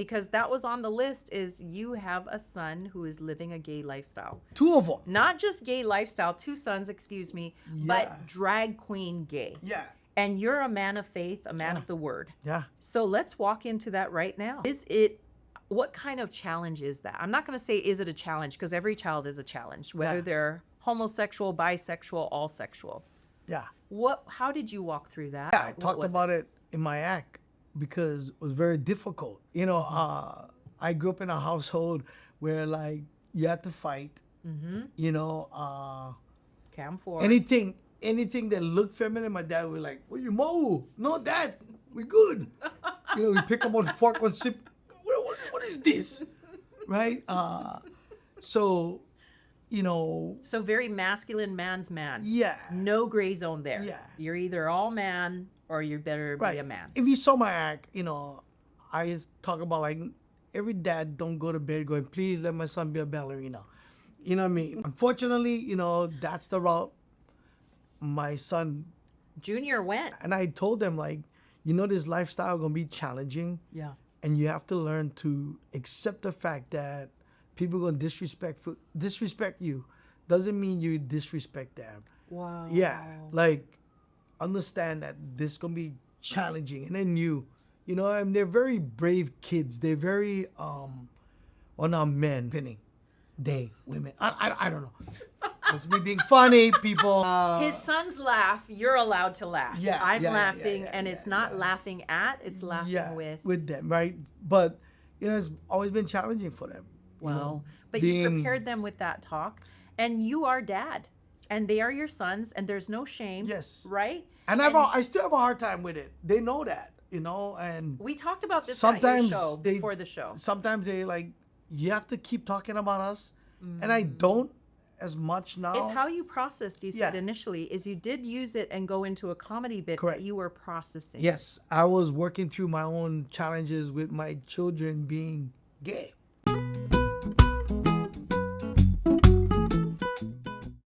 because that was on the list, is you have a son who is living a gay lifestyle. 2 of them. Not just gay lifestyle, 2 sons, excuse me, Yeah. but drag queen gay. Yeah. And you're a man of faith, a man of the word. Yeah. So let's walk into that right now. What kind of challenge is that? I'm not going to say, is it a challenge? Because every child is a challenge, whether they're homosexual, bisexual, all sexual. Yeah. How did you walk through that? Yeah, I talked about it in my act because it was very difficult. You know, I grew up in a household where like you had to fight. You know, Cam forward. anything that looked feminine, my dad would like, "Well, you mo, no, dad, we good." You know, we pick up on fork, one sip. What is this, right? So, you know. So very masculine, man's man. Yeah. No gray zone there. Yeah. You're either all man or you better be a man. If you saw my act, you know, I just talk about like every dad don't go to bed going, please let my son be a ballerina. You know what I mean? Unfortunately, you know, that's the route my son Junior went. and I told them like, you know, this lifestyle gonna be challenging. Yeah. And you have to learn to accept the fact that people gonna disrespect you. Doesn't mean you disrespect them. Wow. Yeah, like understand that this gonna be challenging, and then you know, and they're very brave kids. They're very not men, women. I don't know. It's me being funny, people. His sons laugh. You're allowed to laugh. Yeah, I'm yeah, laughing, yeah, and it's not laughing at. It's laughing with them, right? But you know, it's always been challenging for them. Wow. You know, But you prepared them with that talk, and you are dad, and they are your sons, and there's no shame. Yes. Right? And I still have a hard time with it. They know that, you know, and we talked about this sometimes at your show before the show. Sometimes they like, you have to keep talking about us, and I don't as much now. It's how you processed, you said initially, is you did use it and go into a comedy bit that you were processing. Yes, I was working through my own challenges with my children being gay.